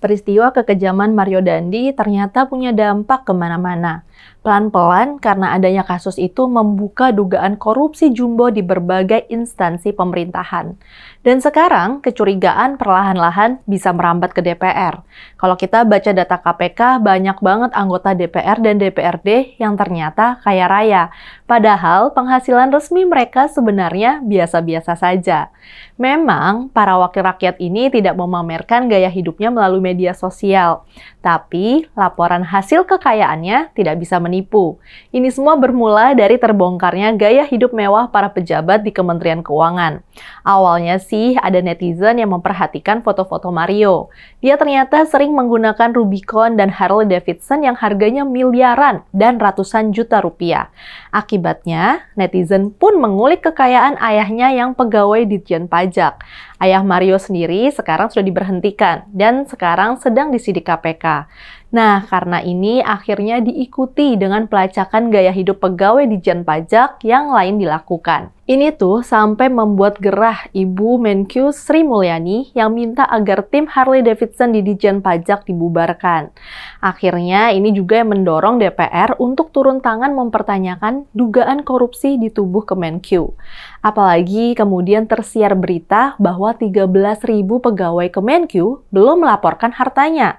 Peristiwa kekejaman Mario Dandi ternyata punya dampak kemana-mana. Pelan-pelan karena adanya kasus itu membuka dugaan korupsi jumbo di berbagai instansi pemerintahan. Dan sekarang kecurigaan perlahan-lahan bisa merambat ke DPR. Kalau kita baca data KPK, banyak banget anggota DPR dan DPRD yang ternyata kaya raya. Padahal penghasilan resmi mereka sebenarnya biasa-biasa saja. Memang para wakil rakyat ini tidak memamerkan gaya hidupnya melalui media sosial. Tapi laporan hasil kekayaannya tidak bisa menipu. Ini semua bermula dari terbongkarnya gaya hidup mewah para pejabat di Kementerian Keuangan. Awalnya sih ada netizen yang memperhatikan foto-foto Mario. Dia ternyata sering menggunakan Rubicon dan Harley Davidson yang harganya miliaran dan ratusan juta rupiah. Akibatnya, netizen pun mengulik kekayaan ayahnya yang pegawai Ditjen Pajak. Ayah Mario sendiri sekarang sudah diberhentikan dan sekarang sedang disidik KPK. Nah, karena ini akhirnya diikuti dengan pelacakan gaya hidup pegawai Ditjen Pajak yang lain dilakukan. Ini tuh sampai membuat gerah Ibu Menkyu Sri Mulyani yang minta agar tim Harley Davidson di Ditjen Pajak dibubarkan. Akhirnya ini juga yang mendorong DPR untuk turun tangan mempertanyakan dugaan korupsi di tubuh Kemenkyu. Apalagi kemudian tersiar berita bahwa 13.000 pegawai Kemenkyu belum melaporkan hartanya.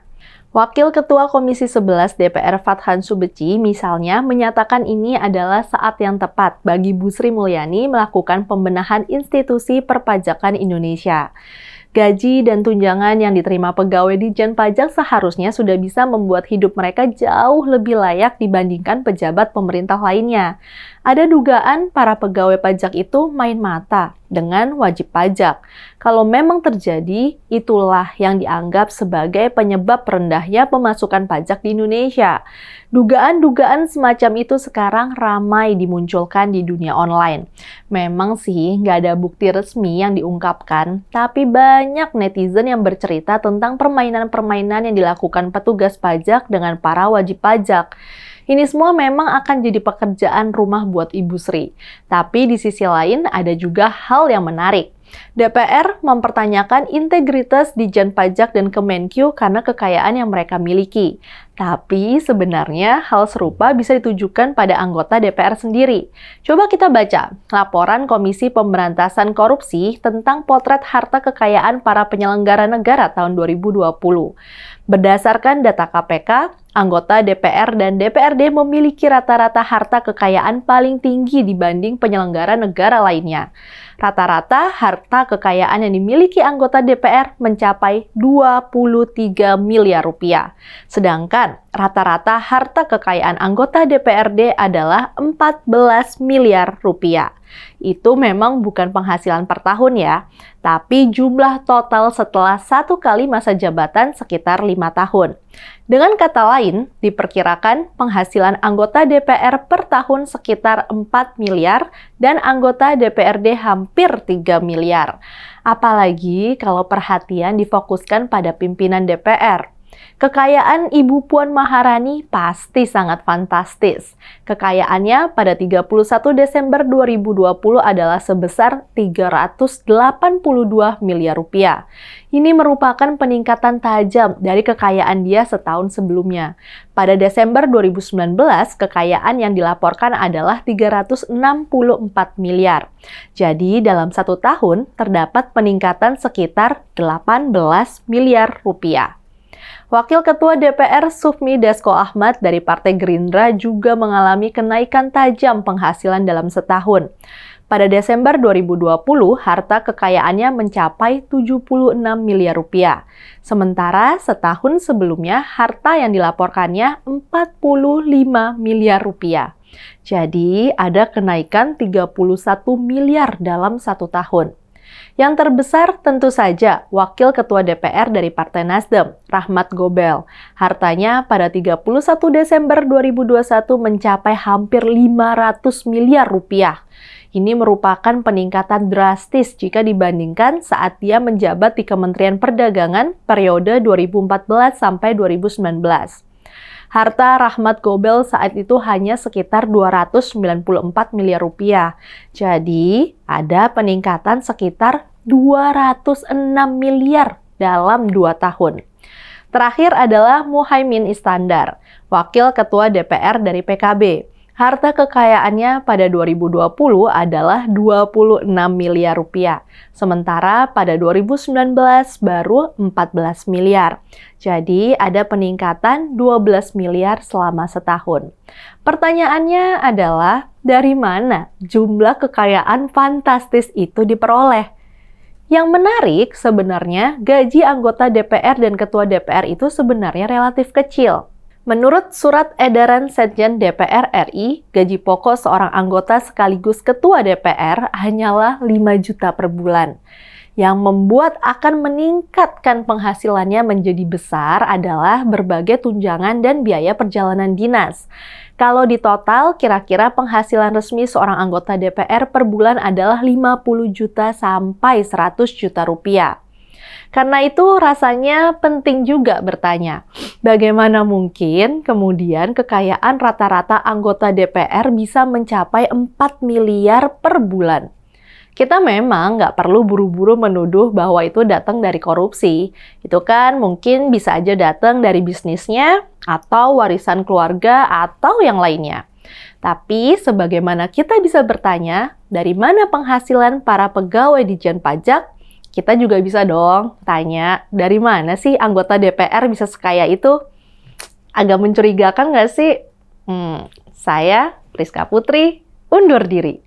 Wakil Ketua Komisi 11 DPR Fathan Subeci misalnya menyatakan ini adalah saat yang tepat bagi Bu Sri Mulyani melakukan pembenahan institusi perpajakan Indonesia. Gaji dan tunjangan yang diterima pegawai Ditjen Pajak seharusnya sudah bisa membuat hidup mereka jauh lebih layak dibandingkan pejabat pemerintah lainnya. Ada dugaan para pegawai pajak itu main mata dengan wajib pajak. Kalau memang terjadi, itulah yang dianggap sebagai penyebab rendahnya pemasukan pajak di Indonesia. Dugaan-dugaan semacam itu sekarang ramai dimunculkan di dunia online. Memang sih nggak ada bukti resmi yang diungkapkan, tapi banyak netizen yang bercerita tentang permainan-permainan yang dilakukan petugas pajak dengan para wajib pajak. Ini semua memang akan jadi pekerjaan rumah buat Ibu Sri. Tapi di sisi lain ada juga hal yang menarik. DPR mempertanyakan integritas Ditjen Pajak dan Kemenkyu karena kekayaan yang mereka miliki. Tapi sebenarnya hal serupa bisa ditujukan pada anggota DPR sendiri. Coba kita baca laporan Komisi Pemberantasan Korupsi tentang potret harta kekayaan para penyelenggara negara tahun 2020. Berdasarkan data KPK, anggota DPR dan DPRD memiliki rata-rata harta kekayaan paling tinggi dibanding penyelenggara negara lainnya. Rata-rata harta kekayaan yang dimiliki anggota DPR mencapai 23 miliar rupiah. Sedangkan rata-rata harta kekayaan anggota DPRD adalah 14 miliar rupiah. Itu memang bukan penghasilan per tahun ya, tapi jumlah total setelah 1 kali masa jabatan sekitar 5 tahun. Dengan kata lain, diperkirakan penghasilan anggota DPR per tahun sekitar 4 miliar dan anggota DPRD hampir 3 miliar. Apalagi kalau perhatian difokuskan pada pimpinan DPR. Kekayaan Ibu Puan Maharani pasti sangat fantastis. Kekayaannya pada 31 Desember 2020 adalah sebesar 382 miliar rupiah. Ini merupakan peningkatan tajam dari kekayaan dia setahun sebelumnya. Pada Desember 2019, kekayaan yang dilaporkan adalah 364 miliar. Jadi dalam 1 tahun terdapat peningkatan sekitar 18 miliar rupiah. Wakil Ketua DPR Sufmi Dasko Ahmad dari Partai Gerindra juga mengalami kenaikan tajam penghasilan dalam setahun. Pada Desember 2020, harta kekayaannya mencapai 76 miliar rupiah. Sementara setahun sebelumnya, harta yang dilaporkannya 45 miliar rupiah. Jadi, ada kenaikan 31 miliar dalam 1 tahun. Yang terbesar tentu saja Wakil Ketua DPR dari Partai Nasdem, Rahmat Gobel. Hartanya pada 31 Desember 2021 mencapai hampir 500 miliar rupiah. Ini merupakan peningkatan drastis jika dibandingkan saat dia menjabat di Kementerian Perdagangan periode 2014 sampai 2019. Harta Rahmat Gobel saat itu hanya sekitar 294 miliar rupiah. Jadi, ada peningkatan sekitar 206 miliar dalam 2 tahun. Terakhir adalah Muhaimin Iskandar, Wakil Ketua DPR dari PKB. Harta kekayaannya pada 2020 adalah 26 miliar rupiah, sementara pada 2019 baru 14 miliar. Jadi ada peningkatan 12 miliar selama setahun. Pertanyaannya adalah, dari mana jumlah kekayaan fantastis itu diperoleh? Yang menarik sebenarnya gaji anggota DPR dan ketua DPR itu sebenarnya relatif kecil. Menurut surat edaran Sekjen DPR RI, gaji pokok seorang anggota sekaligus ketua DPR hanyalah 5 juta per bulan. Yang membuat akan meningkatkan penghasilannya menjadi besar adalah berbagai tunjangan dan biaya perjalanan dinas. Kalau di total, kira-kira penghasilan resmi seorang anggota DPR per bulan adalah 50 juta sampai 100 juta rupiah. Karena itu rasanya penting juga bertanya, bagaimana mungkin kemudian kekayaan rata-rata anggota DPR bisa mencapai 4 miliar per bulan? Kita memang nggak perlu buru-buru menuduh bahwa itu datang dari korupsi. Itu kan mungkin bisa aja datang dari bisnisnya, atau warisan keluarga, atau yang lainnya. Tapi sebagaimana kita bisa bertanya, dari mana penghasilan para pegawai Ditjen Pajak? Kita juga bisa dong tanya, dari mana sih anggota DPR bisa sekaya itu? Agak mencurigakan nggak sih? Saya, Priska Putri, undur diri.